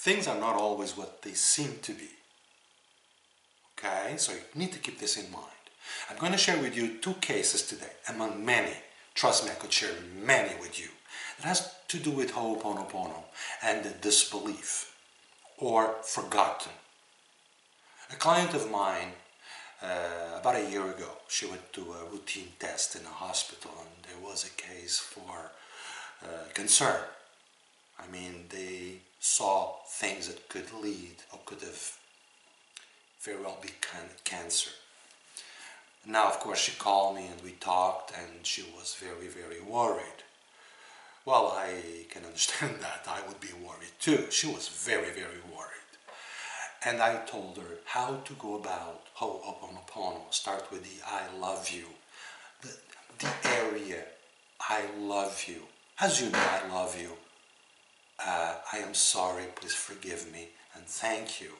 things are not always what they seem to be. Okay, so you need to keep this in mind. I'm going to share with you 2 cases today, among many. Trust me, I could share many with you. It has to do with Ho'oponopono and the disbelief or forgotten. A client of mine, about a year ago, she went to a routine test in a hospital and there was a case for concern. I mean, they saw things that could lead or could have very well be cancer. Now, of course, she called me and we talked and she was very, very worried. Well, I can understand that. I would be worried too. She was very, very worried. And I told her how to go about Ho'oponopono. Start with the I love you. The area, I love you. As you know, I love you. I am sorry, please forgive me, and thank you.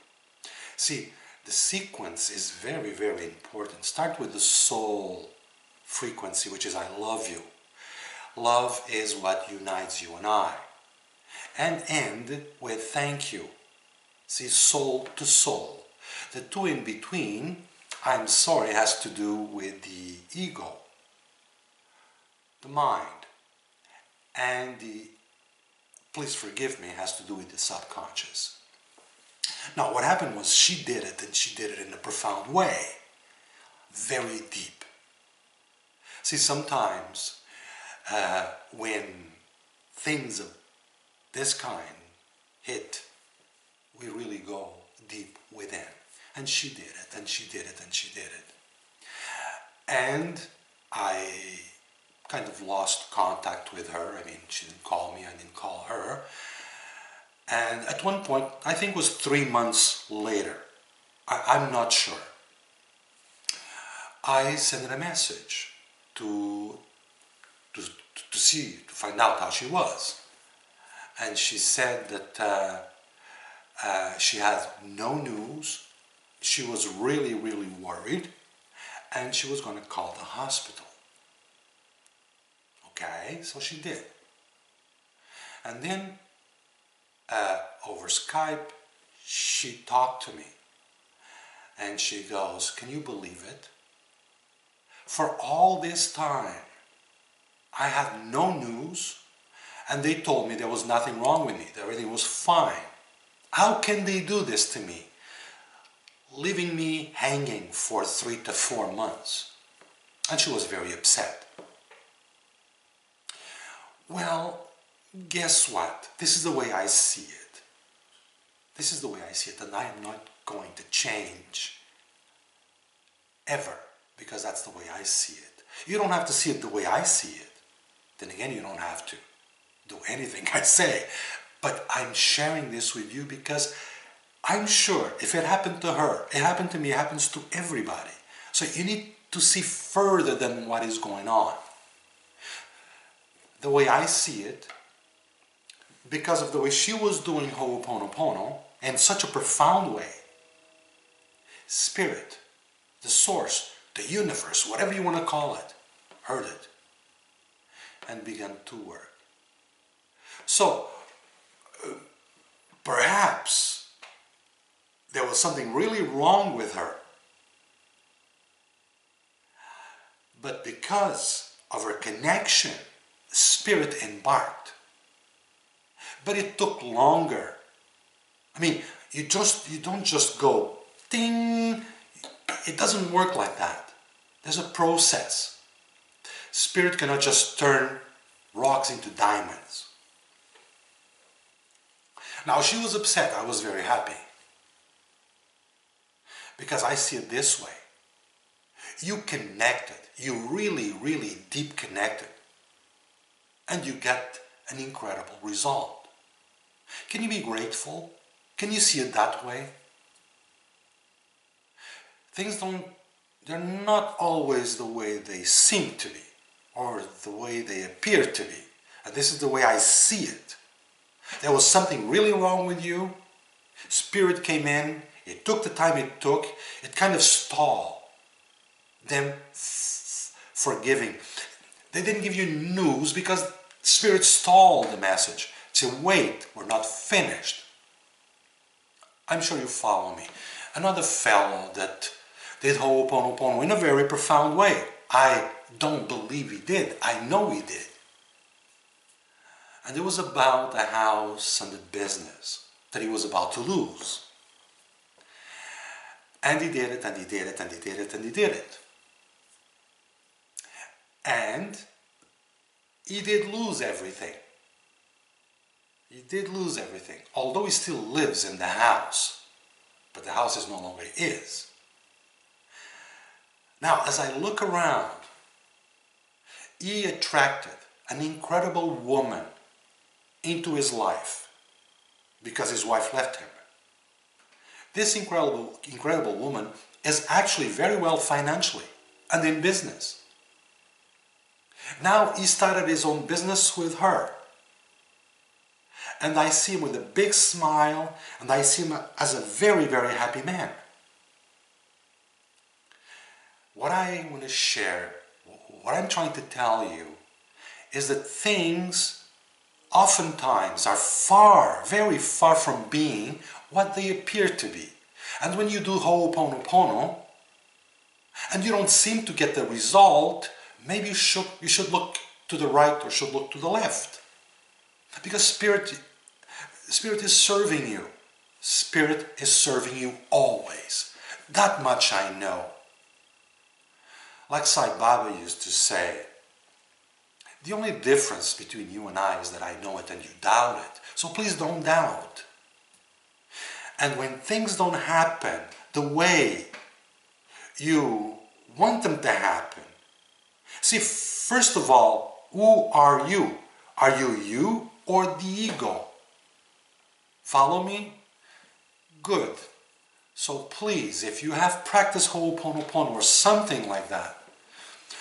See, the sequence is very, very important. Start with the soul frequency, which is I love you. Love is what unites you and I. And end with thank you. See, soul to soul. The 2 in between, I'm sorry, has to do with the ego, the mind. And the please forgive me has to do with the subconscious. Now, what happened was she did it, and she did it in a profound way. Very deep. See, sometimes when things of this kind hit, we really go deep within. And she did it, and she did it, and she did it. And I kind of lost contact with her. I mean, she didn't call me, I didn't call her. And at one point, I think it was 3 months later, I'm not sure, I sent her a message to find out how she was. And she said that she had no news, she was really, really worried, and she was going to call the hospital. Okay, so she did. And then over Skype, she talked to me. And she goes, can you believe it? For all this time, I had no news, and they told me there was nothing wrong with me, that everything was fine. How can they do this to me? Leaving me hanging for 3 to 4 months. And she was very upset. Well, guess what? This is the way I see it. This is the way I see it, and I am not going to change ever, because that's the way I see it. You don't have to see it the way I see it. Then again, you don't have to do anything I say. But I'm sharing this with you because I'm sure if it happened to her, it happened to me, it happens to everybody. So you need to see further than what is going on. The way I see it, because of the way she was doing Ho'oponopono in such a profound way, Spirit, the source, the universe, whatever you want to call it, heard it and began to work. So, perhaps there was something really wrong with her. But because of her connection, Spirit embarked. But it took longer. I mean, you don't just go, ding. It doesn't work like that. There's a process. Spirit cannot just turn rocks into diamonds. Now, she was upset. I was very happy. Because I see it this way. You connected. You really, really deep connected. And you get an incredible result. Can you be grateful? Can you see it that way? Things they're not always the way they seem to be, or the way they appear to be. And this is the way I see it. There was something really wrong with you. Spirit came in. It took the time it took. It kind of stalled them forgiving. They didn't give you news because Spirit stalled the message. Say, wait, we're not finished. I'm sure you follow me. Another fellow that did Ho'oponopono in a very profound way. I don't believe he did. I know he did. And it was about the house and the business that he was about to lose. And he did it, and he did it, and he did it, and he did it. And he did lose everything. He did lose everything, although he still lives in the house. But the house is no longer his. Now, as I look around, he attracted an incredible woman into his life because his wife left him. This incredible woman is actually very well financially and in business. Now he started his own business with her. And I see him with a big smile, and I see him as a very, very happy man. What I want to share, what I'm trying to tell you, is that things oftentimes are far, very far from being what they appear to be. And when you do Ho'oponopono, and you don't seem to get the result, maybe you should look to the right or should look to the left. Because Spirit is serving you. Spirit is serving you always. That much I know. Like Sai Baba used to say, the only difference between you and I is that I know it and you doubt it. So please don't doubt. And when things don't happen the way you want them to happen, see, first of all, who are you? Are you you or the ego? Follow me? Good. So please, if you have practiced Ho'oponopono or something like that,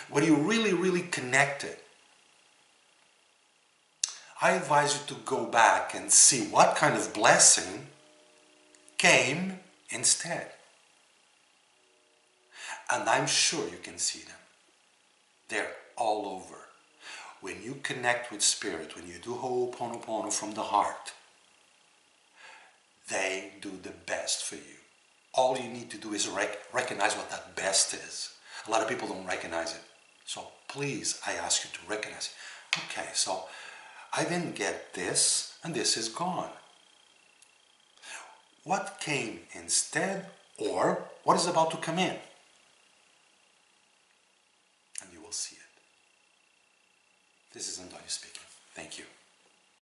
when you really connected, I advise you to go back and see what kind of blessing came instead. And I'm sure you can see them. They're all over. When you connect with Spirit, when you do Ho'oponopono from the heart, they do the best for you. All you need to do is recognize what that best is. A lot of people don't recognize it. So please, I ask you to recognize it. Okay, so I didn't get this, and this is gone. What came instead, or what is about to come in? And you will see it. This is Antonio speaking. Thank you.